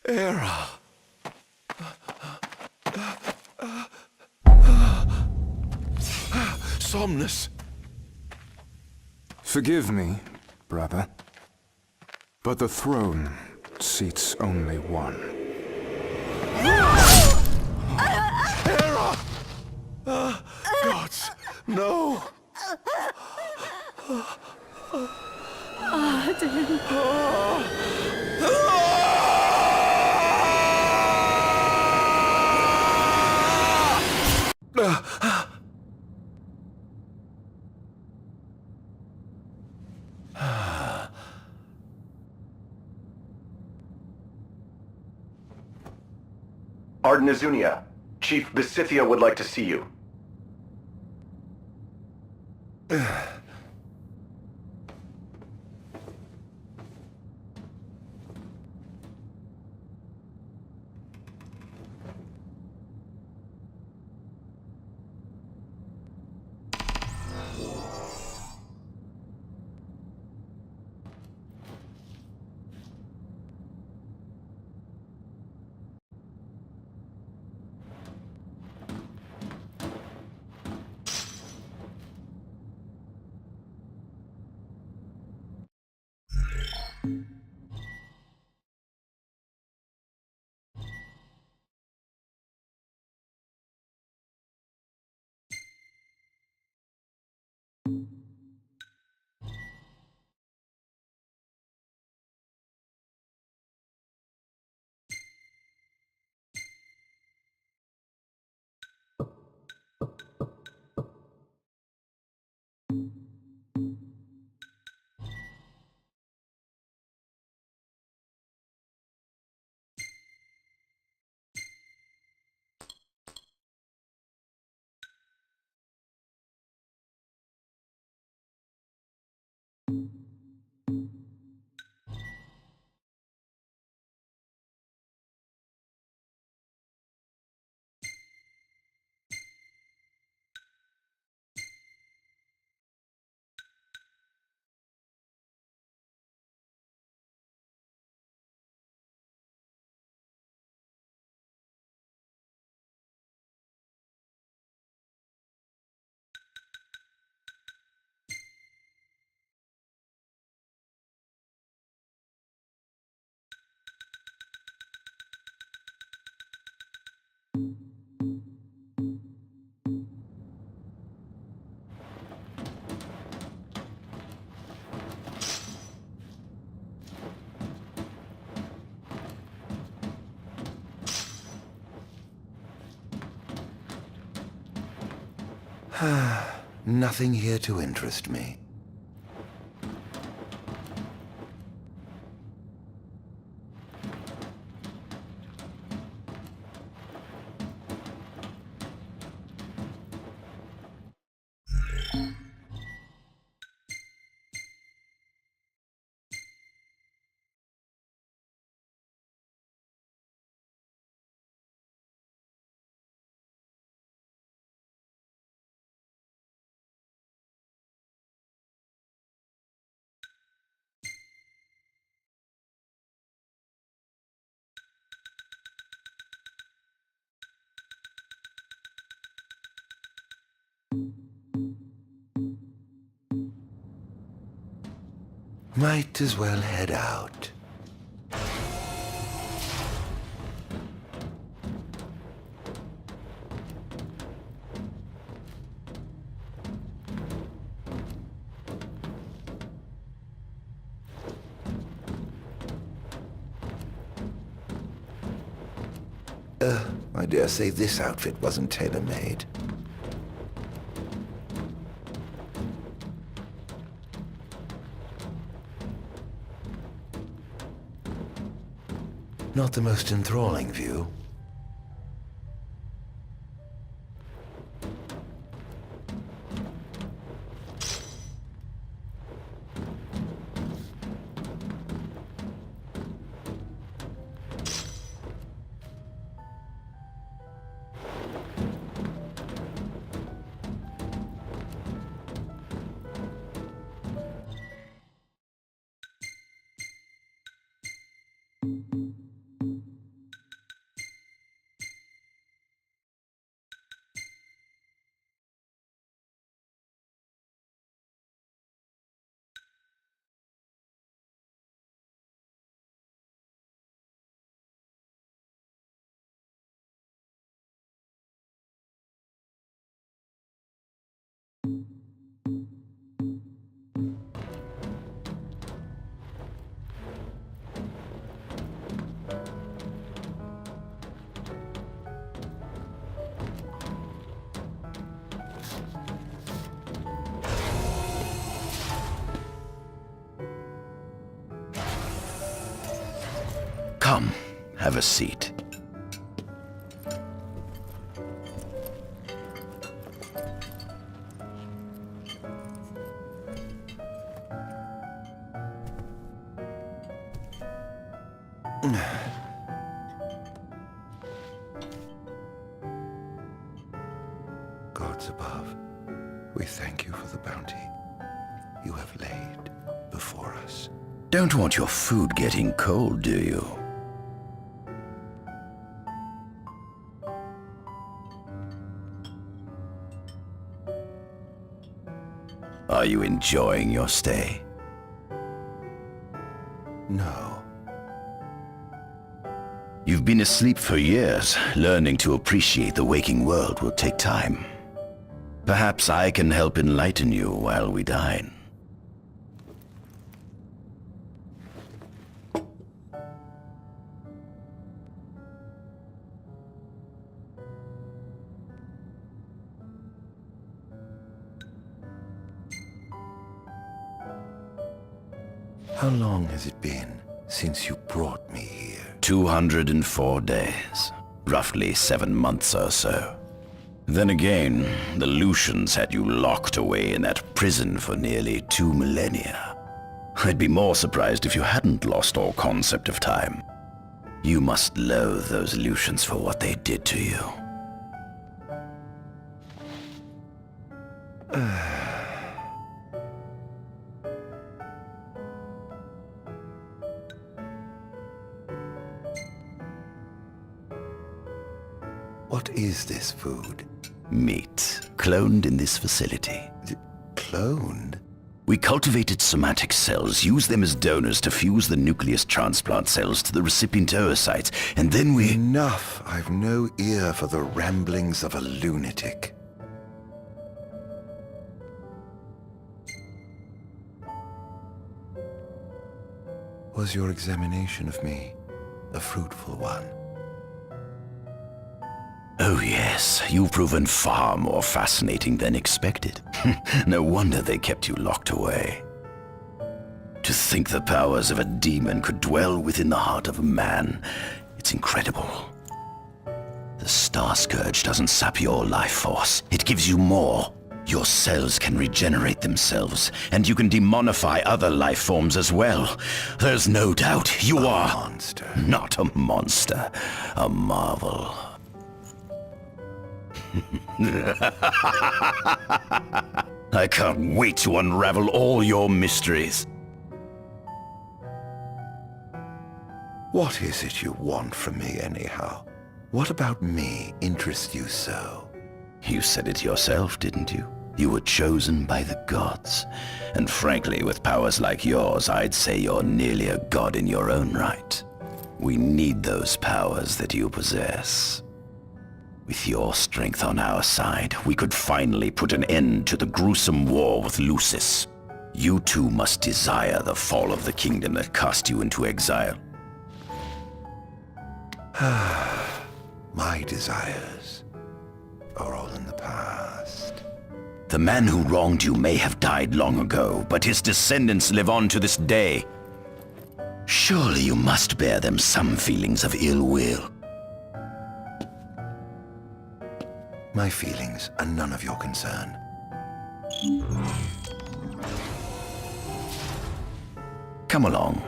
Era. Somnus. Forgive me, brother, but the throne seats only one. Era! Gods, no! Ardyn. Ardyn, Chief Besithia would like to see you. Nothing here to interest me. Might as well head out. I dare say this outfit wasn't tailor-made. Not the most enthralling view. Come, have a seat. Gods above, we thank you for the bounty you have laid before us. Don't want your food getting cold, do you? Are you enjoying your stay? No. You've been asleep for years. Learning to appreciate the waking world will take time. Perhaps I can help enlighten you while we dine. How long has it been since you brought me here? 204 days. Roughly 7 months or so. Then again, the Lucians had you locked away in that prison for nearly 2 millennia. I'd be more surprised if you hadn't lost all concept of time. You must loathe those Lucians for what they did to you. What is this food? Meat, cloned in this facility. Cloned? We cultivated somatic cells, used them as donors to fuse the nucleus transplant cells to the recipient oocytes, and then we... Enough! I've no ear for the ramblings of a lunatic. Was your examination of me a fruitful one? Oh yes, you've proven far more fascinating than expected. No wonder they kept you locked away. To think the powers of a demon could dwell within the heart of a man, it's incredible. The Star Scourge doesn't sap your life force, it gives you more. Your cells can regenerate themselves, and you can demonify other life forms as well. There's no doubt you are... monster. Not a monster, a marvel. I can't wait to unravel all your mysteries. What is it you want from me, anyhow? What about me interests you so? You said it yourself, didn't you? You were chosen by the gods. And frankly, with powers like yours, I'd say you're nearly a god in your own right. We need those powers that you possess. With your strength on our side, we could finally put an end to the gruesome war with Lucis. You too must desire the fall of the kingdom that cast you into exile. My desires are all in the past. The man who wronged you may have died long ago, but his descendants live on to this day. Surely you must bear them some feelings of ill will. My feelings are none of your concern. Come along.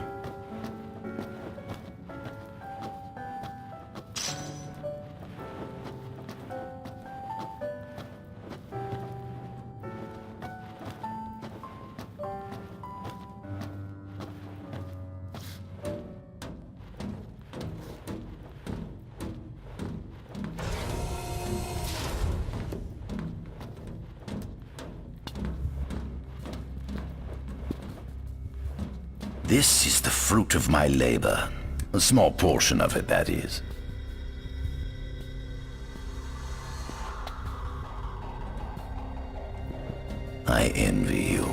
This is the fruit of my labor. A small portion of it, that is. I envy you.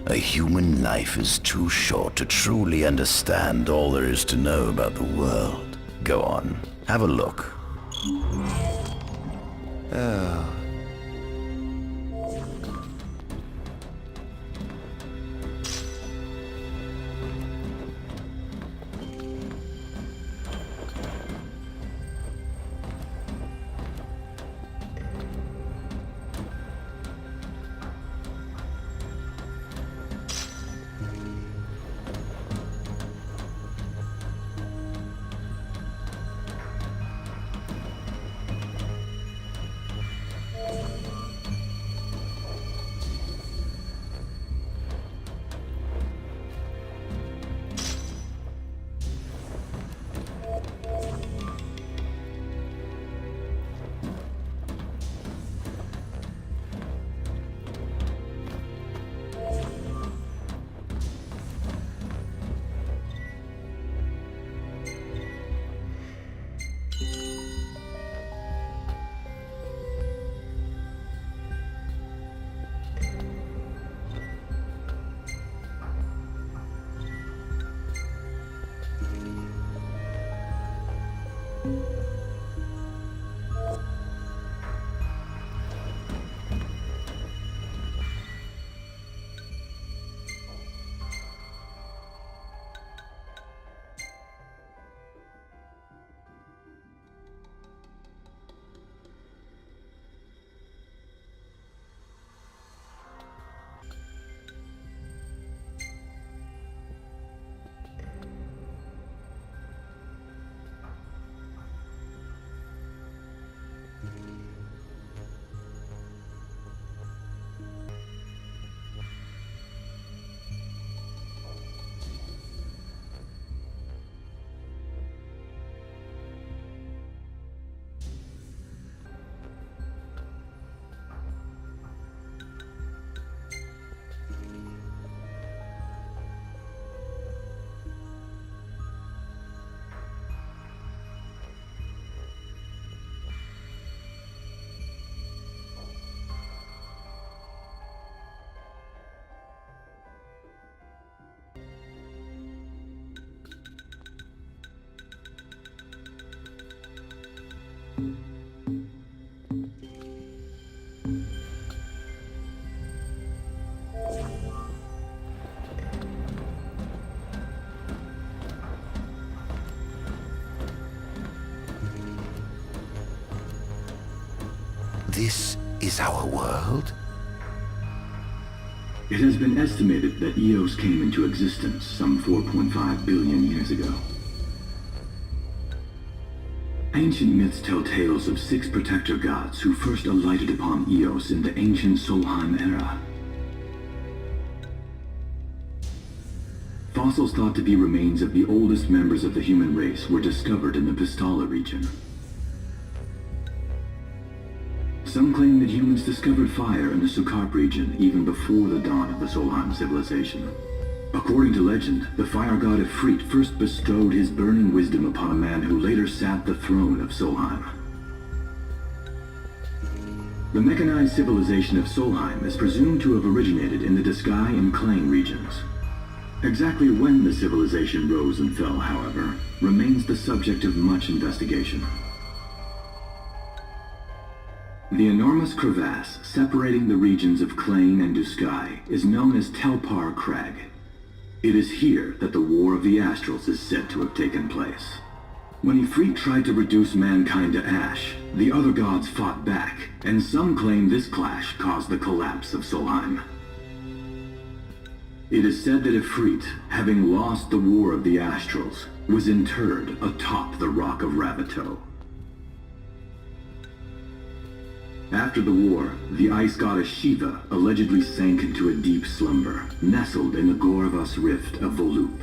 A human life is too short to truly understand all there is to know about the world. Go on, have a look. Oh. This is our world? It has been estimated that Eos came into existence some 4.5 billion years ago. Ancient myths tell tales of 6 protector gods who first alighted upon Eos in the ancient Solheim era. Fossils thought to be remains of the oldest members of the human race were discovered in the Pistola region. Some claim that humans discovered fire in the Sukarp region even before the dawn of the Solheim civilization. According to legend, the fire god Ifrit first bestowed his burning wisdom upon a man who later sat the throne of Solheim. The mechanized civilization of Solheim is presumed to have originated in the Diskai and Klain regions. Exactly when the civilization rose and fell, however, remains the subject of much investigation. The enormous crevasse separating the regions of Klain and Diskai is known as Telpar Crag. It is here that the War of the Astrals is said to have taken place. When Ifrit tried to reduce mankind to ash, the other gods fought back, and some claim this clash caused the collapse of Solheim. It is said that Ifrit, having lost the War of the Astrals, was interred atop the Rock of Ravito. After the war, the ice goddess Shiva allegedly sank into a deep slumber, nestled in the Goravas Rift of Volup.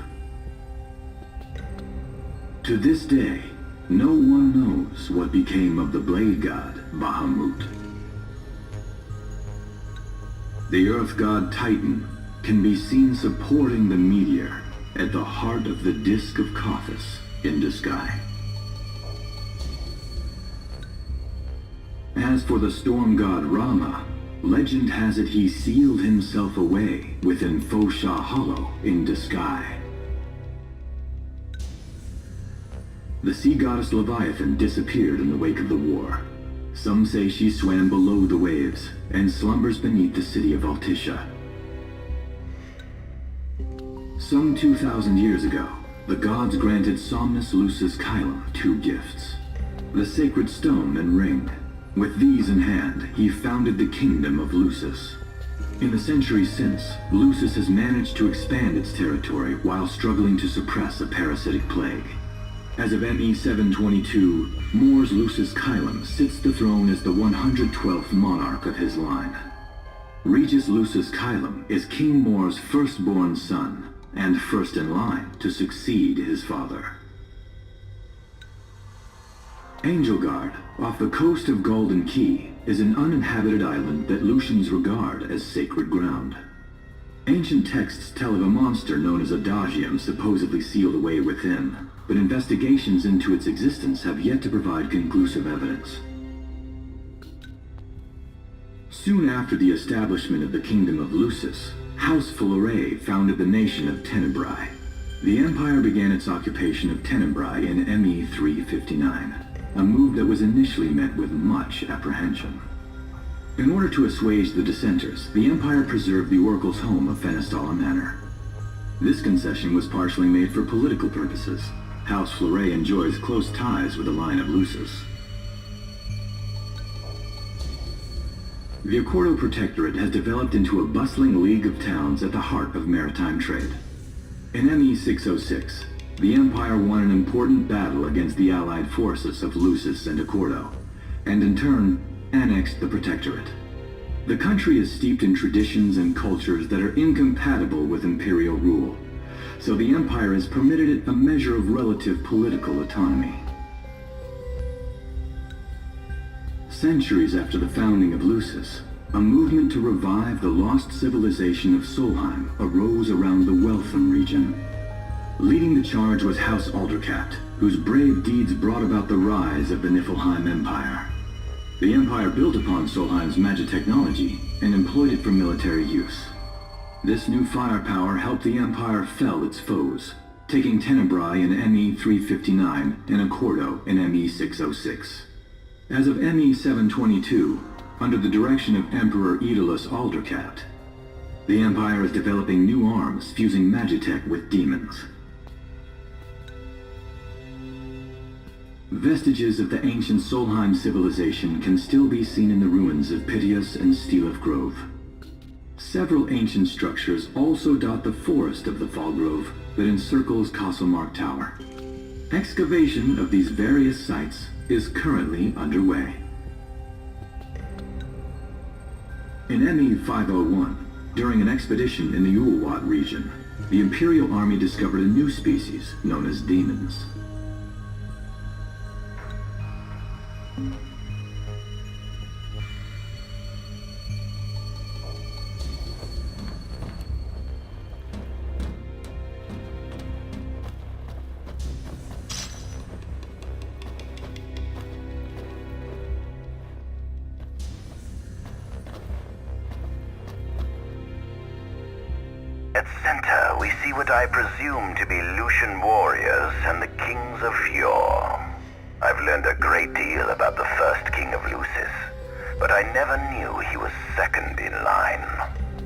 To this day, no one knows what became of the blade god Bahamut. The earth god Titan can be seen supporting the meteor at the heart of the disk of Kothis in Diskai. As for the storm god Rama, Legend has it he sealed himself away within Fosha Hollow in Disguise. The sea goddess Leviathan disappeared in the wake of the war. Some say she swam below the waves and slumbers beneath the city of Altisha. Some 2,000 years ago, the gods granted Somnus Lucis Caelum 2 gifts: the sacred stone and ring. With these in hand, he founded the kingdom of Lucis. In the centuries since, Lucis has managed to expand its territory while struggling to suppress a parasitic plague. As of ME 722, Mor's Lucis Caelum sits the throne as the 112th monarch of his line. Regis Lucis Caelum is King Mor's firstborn son, and first in line to succeed his father. Angelgard, off the coast of Golden Key, is an uninhabited island that Lucians regard as sacred ground. Ancient texts tell of a monster known as Adagium supposedly sealed away within, but investigations into its existence have yet to provide conclusive evidence. Soon after the establishment of the Kingdom of Lucis, House Fleuret founded the nation of Tenebrae. The Empire began its occupation of Tenebrae in ME 359, a move that was initially met with much apprehension. In order to assuage the dissenters, the Empire preserved the Oracle's home of Fenestala Manor. This concession was partially made for political purposes. House Fleuret enjoys close ties with the line of Lucis. The Accordo Protectorate has developed into a bustling league of towns at the heart of maritime trade. In ME 606, the Empire won an important battle against the allied forces of Lucis and Accordo, and in turn, annexed the Protectorate. The country is steeped in traditions and cultures that are incompatible with imperial rule, so the Empire has permitted it a measure of relative political autonomy. Centuries after the founding of Lucis, a movement to revive the lost civilization of Solheim arose around the Weltham region. Leading the charge was House Aldercapt, whose brave deeds brought about the rise of the Niflheim Empire. The Empire built upon Solheim's magic technology and employed it for military use. This new firepower helped the Empire fell its foes, taking Tenebrae in ME 359 and Accordo in ME 606. As of ME 722, under the direction of Emperor Aedalus Aldercapt, the Empire is developing new arms fusing magitech with demons. Vestiges of the ancient Solheim civilization can still be seen in the ruins of Piteous and Steeleth Grove. Several ancient structures also dot the forest of the Fall Grove that encircles Castlemark Tower. Excavation of these various sites is currently underway. In ME 501, during an expedition in the Ulwat region, the Imperial Army discovered a new species known as demons. At center, we see what I presume to be Lucian warriors and the kings of yore. I've learned a great deal about the first king of Lucis, but I never knew he was second in line.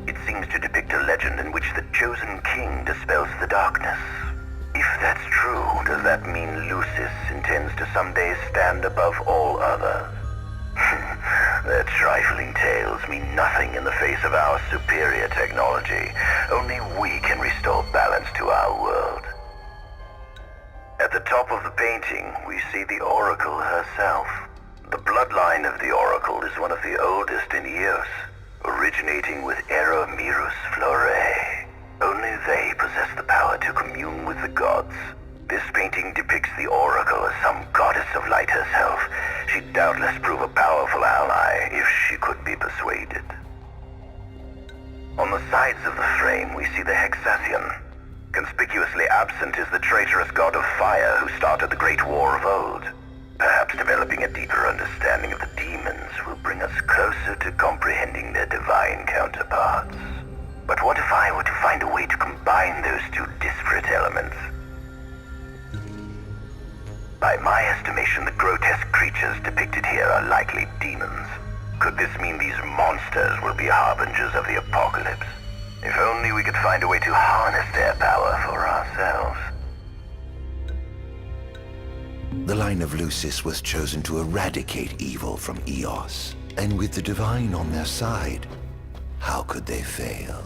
It seems to depict a legend in which the chosen king dispels the darkness. If that's true, does that mean Lucis intends to someday stand above all others? Their trifling tales mean nothing in the face of our superior technology. Only we can restore balance to our world. At the top of the painting, we see the Oracle herself. The bloodline of the Oracle is one of the oldest in Eos, originating with Eromirus Fleuret. Only they possess the power to commune with the gods. This painting depicts the Oracle as some goddess of light herself. She'd doubtless prove a powerful ally if she could be persuaded. On the sides of the frame, we see the Hexathion. Conspicuously absent is the traitorous god of fire who started the Great War of old, perhaps developing a deeper understanding of the demons will bring us closer to comprehending their divine counterparts. But what if I were to find a way to combine those two disparate elements? By my estimation, the grotesque creatures depicted here are likely demons. Could this mean these monsters will be harbingers of the apocalypse? If only we could find a way to harness their power for ourselves. The line of Lucis was chosen to eradicate evil from Eos. And with the divine on their side, how could they fail?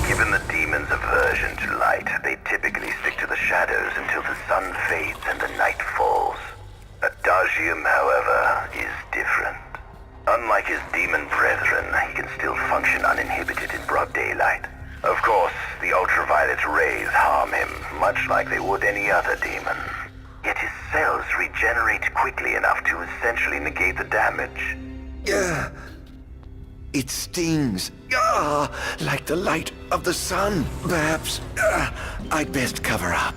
Given the demon's aversion to light, they typically stick to the shadows until the sun fades and the night falls. Adagium, however, is different. Unlike his demon brethren, he can still function uninhibited in broad daylight. Of course, the ultraviolet rays harm him, much like they would any other demon. Yet his cells regenerate quickly enough to essentially negate the damage. It stings. Like the light of the sun. Perhaps I'd best cover up.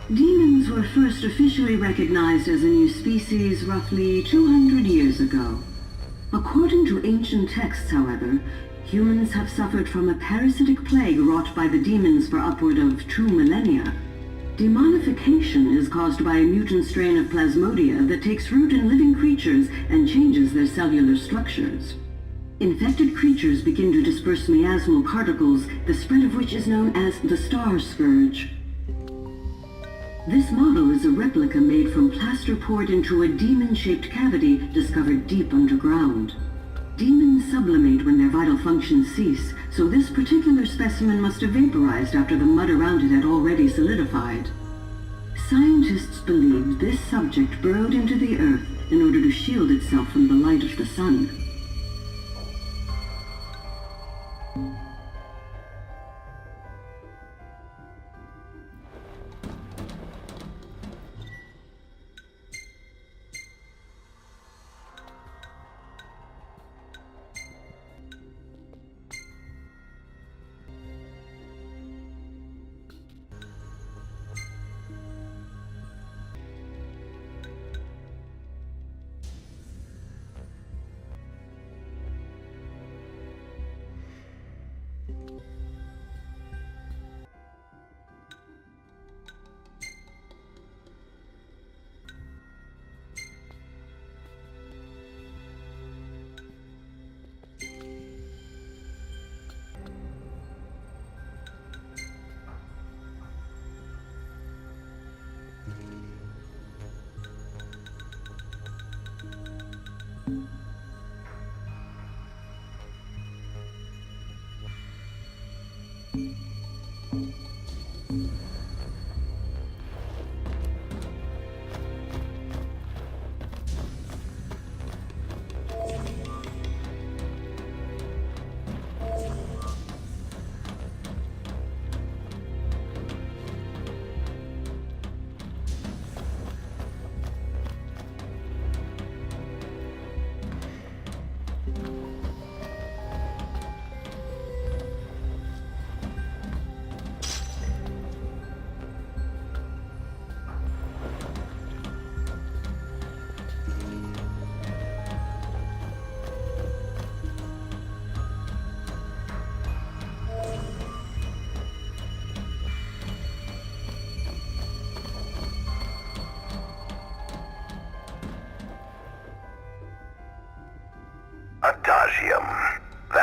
Demons were first officially recognized as a new species roughly 200 years ago. According to ancient texts, however, humans have suffered from a parasitic plague wrought by the demons for upward of 2 millennia. Demonification is caused by a mutant strain of plasmodia that takes root in living creatures and changes their cellular structures. Infected creatures begin to disperse miasmal particles, the spread of which is known as the star scourge. This model is a replica made from plaster poured into a demon-shaped cavity discovered deep underground. Demons sublimate when their vital functions cease, so this particular specimen must have vaporized after the mud around it had already solidified. Scientists believed this subject burrowed into the earth in order to shield itself from the light of the sun.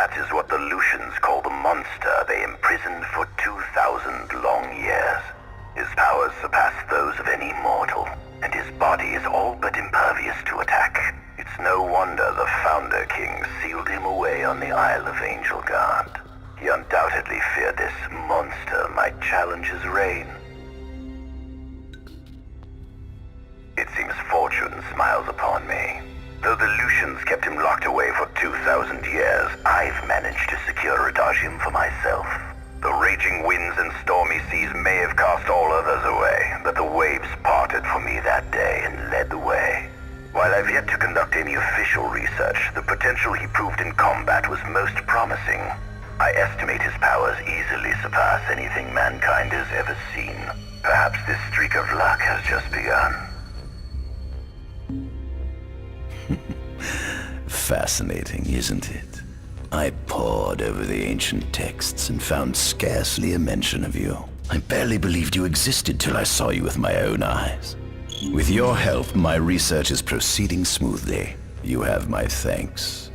That is what the Lucians call the monster they imprisoned for 2,000 long years. His powers surpass those of any mortal, and his body is all but impervious to attack. It's no wonder the Founder King sealed him away on the Isle of Angel Guard. He undoubtedly feared this monster might challenge his reign. It seems fortune smiles upon me. Though the Lucians kept him locked away for 2,000 years, I've managed to secure Ardyn for myself. The raging winds and stormy seas may have cast all others away, but the waves parted for me that day and led the way. While I've yet to conduct any official research, the potential he proved in combat was most promising. I estimate his powers easily surpass anything mankind has ever seen. Perhaps this streak of luck has just begun. Fascinating, isn't it? I pored over the ancient texts and found scarcely a mention of you. I barely believed you existed till I saw you with my own eyes. With your help, my research is proceeding smoothly. You have my thanks.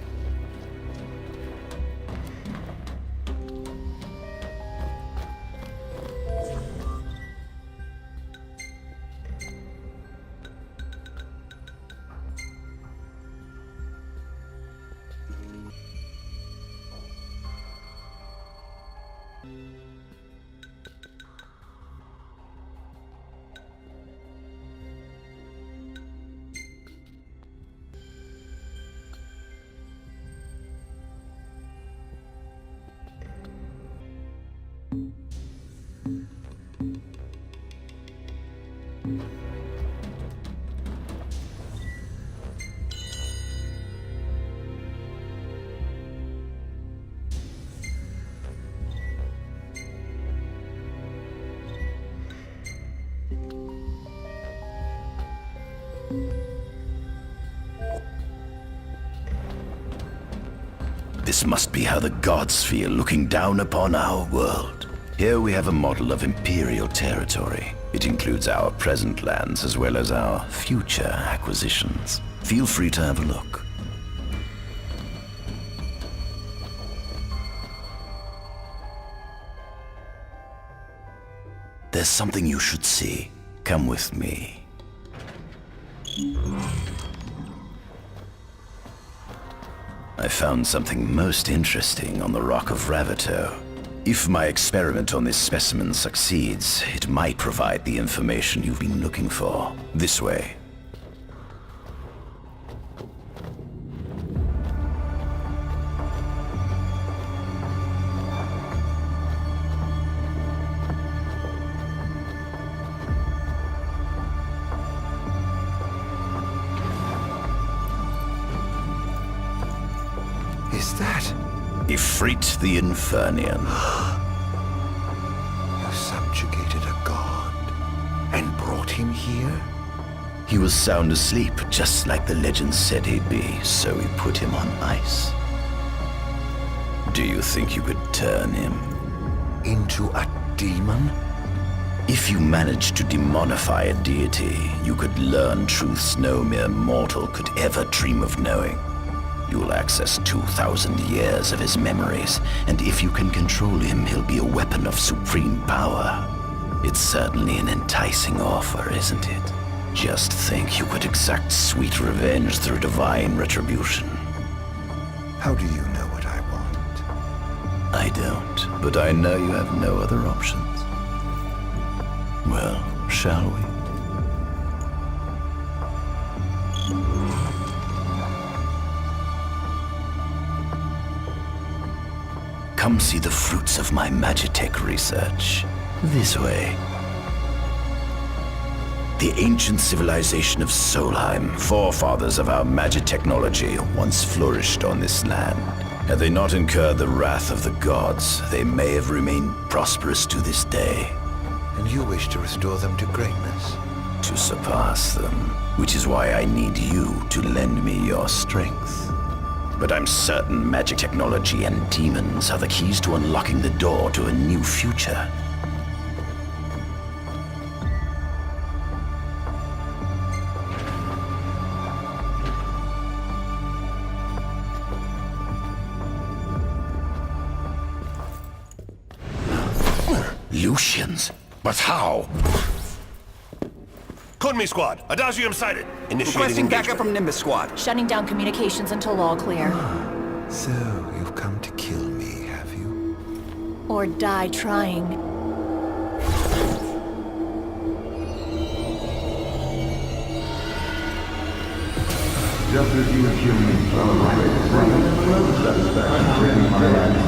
This must be how the gods feel looking down upon our world. Here we have a model of imperial territory. It includes our present lands as well as our future acquisitions. Feel free to have a look. There's something you should see. Come with me. I found something most interesting on the Rock of Ravito. If my experiment on this specimen succeeds, it might provide the information you've been looking for. This way. Is that? Ifrit the Infernian. You subjugated a god and brought him here? He was sound asleep, just like the legend said he'd be, so we put him on ice. Do you think you could turn him Into a demon? If you managed to demonify a deity, you could learn truths no mere mortal could ever dream of knowing. You'll access 2,000 years of his memories, and if you can control him, he'll be a weapon of supreme power. It's certainly an enticing offer, isn't it? Just think you could exact sweet revenge through divine retribution. How do you know what I want? I don't, but I know you have no other options. Well, shall we? Come see the fruits of my Magitech research. This way. The ancient civilization of Solheim, forefathers of our Magitechnology, once flourished on this land. Had they not incurred the wrath of the gods, they may have remained prosperous to this day. And you wish to restore them to greatness? To surpass them, which is why I need you to lend me your strength. But I'm certain magic technology and demons are the keys to unlocking the door to a new future. Evolutions? But how? Kunmi Squad, Adagium sighted. Initiating Requesting backup engagement. from Nimbus Squad. Shutting down communications until all clear. So, you've come to kill me, have you? Or die trying. Just as you humans celebrate satisfaction my life,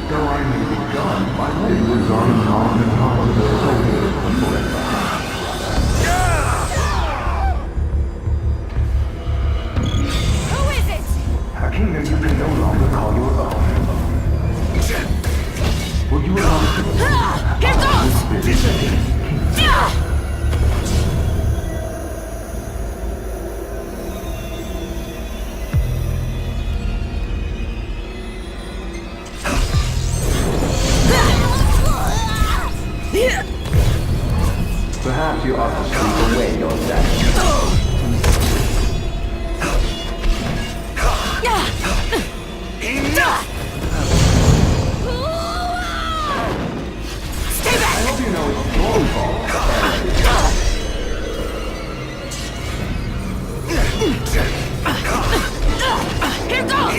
though I may be gone, my it was on and the Who is it? a kingdom you can no longer call your own. Will you allow Here goes! Perhaps you ought to sleep away your sadness. Stay back! I hope you know it's your fault. Here goes!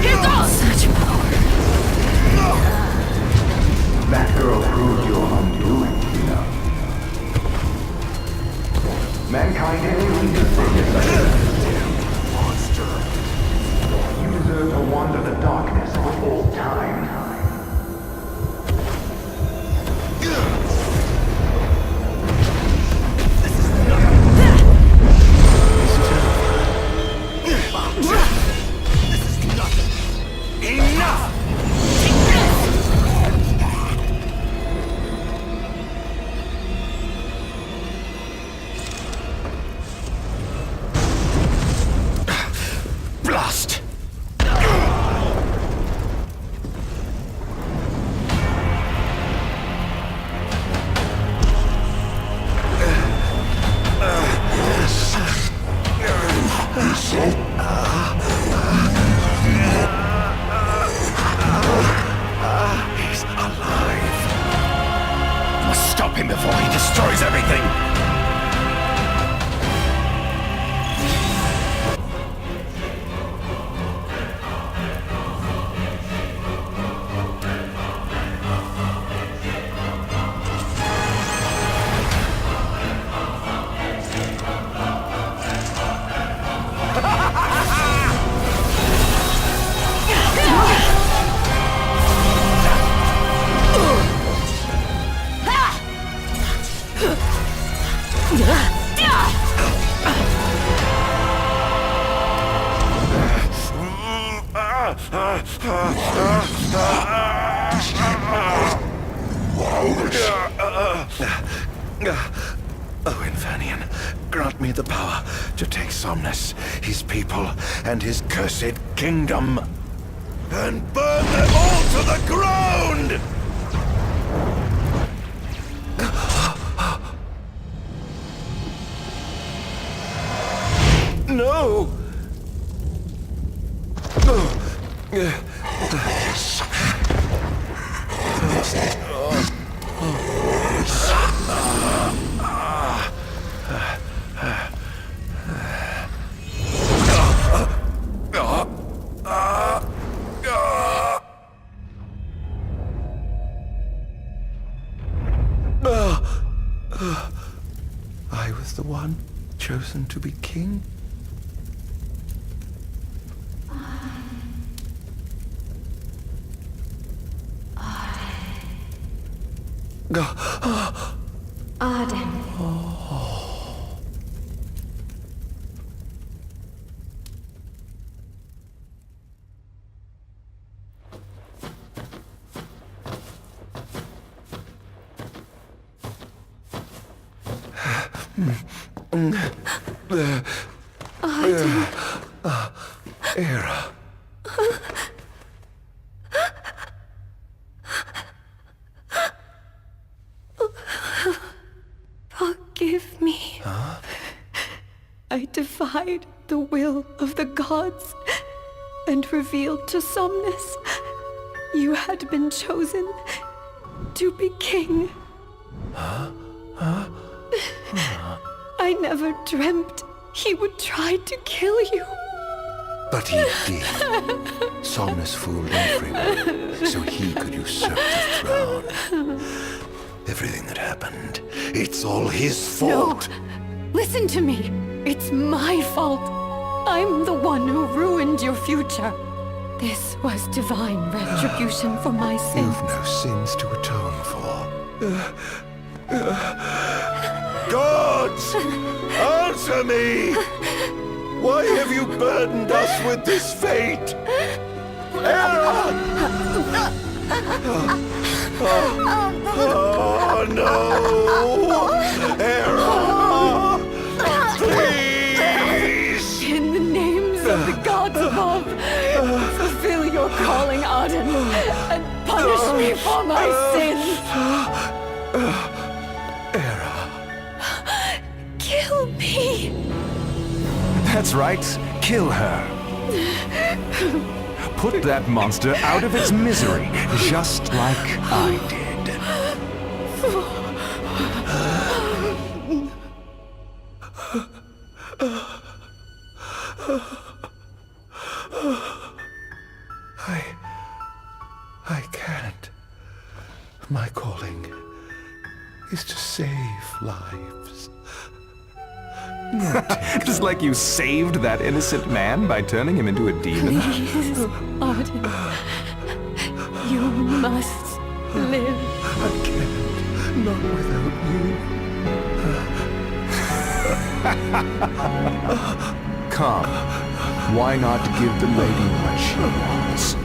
Here goes! Such power. That girl proved your undoing, you know. Mankind ain't really to think it's such a monster. You deserve to wander the darkness for all time. Blast! He's alive. You must stop him before he destroys everything. Oh, Infernian, grant me the power to take Somnus, his people, and his cursed kingdom, and burn them all to the ground! No! I was the one chosen to be king? Ardyn. Era. Forgive me. Huh? I defied the will of the gods and revealed to Somnus you had been chosen to be king. I never dreamt he would try to kill you. But he did. Somnus fooled everyone so he could usurp the throne. Everything that happened, it's all his fault. No! Listen to me! It's my fault! I'm the one who ruined your future. This was divine retribution for my sins. You've no sins to atone for. Gods! Answer me! Why have you burdened us with this fate? Era! Oh no! Era! Please! In the names of the gods above, fulfill your calling, Ardyn, and punish me for my sins! Era! Kill me! That's right. Kill her. Put that monster out of its misery, just like I did. I can't. My calling is to save lives. Just like you saved that innocent man by turning him into a demon. Please, Ardyn. You must live. I can't. Not without you. Come. Why not give the lady what she wants?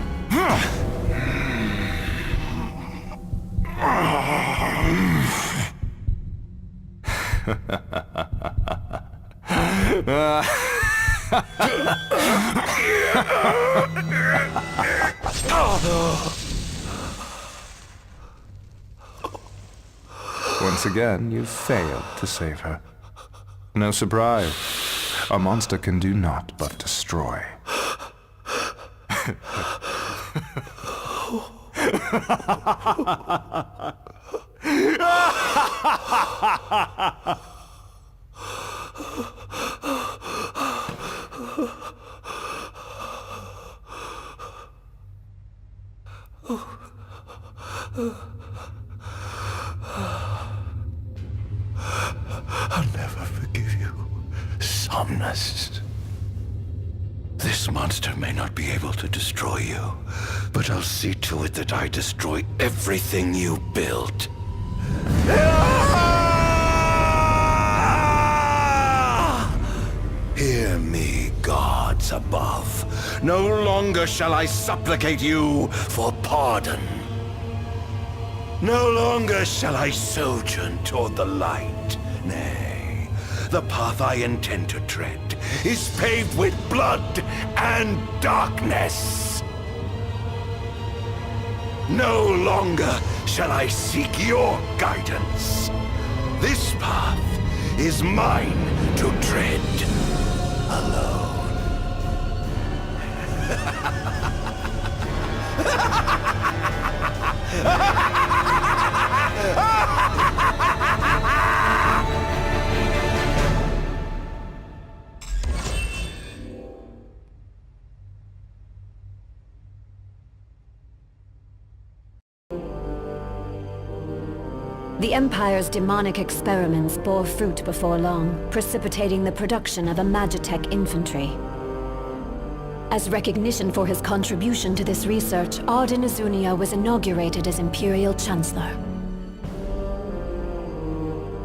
Once again, you've failed to save her. No surprise. A monster can do naught but destroy. I'll never forgive you, Somnus. This monster may not be able to destroy you, but I'll see to it that I destroy everything you built. Hear me, gods above. No longer shall I supplicate you for pardon. No longer shall I sojourn toward the light. Nay, the path I intend to tread is paved with blood and darkness. No longer shall I seek your guidance. This path is mine to tread alone. The Empire's demonic experiments bore fruit before long, precipitating the production of a Magitech infantry. As recognition for his contribution to this research, Ardyn Azunia was inaugurated as Imperial Chancellor.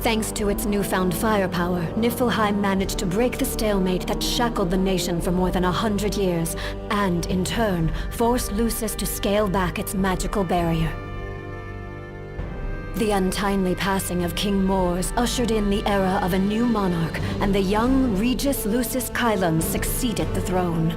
Thanks to its newfound firepower, Niflheim managed to break the stalemate that shackled the nation for more than 100 years, and, in turn, forced Lucis to scale back its magical barrier. The untimely passing of King Mors ushered in the era of a new monarch, and the young Regis Lucis Caelum succeeded the throne.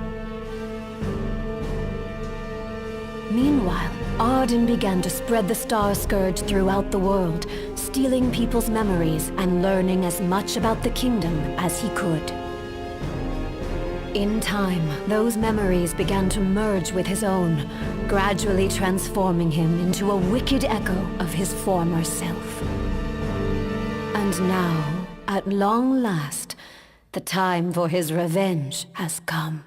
Meanwhile, Ardyn began to spread the Star Scourge throughout the world, stealing people's memories and learning as much about the kingdom as he could. In time, those memories began to merge with his own, gradually transforming him into a wicked echo of his former self. And now, at long last, the time for his revenge has come.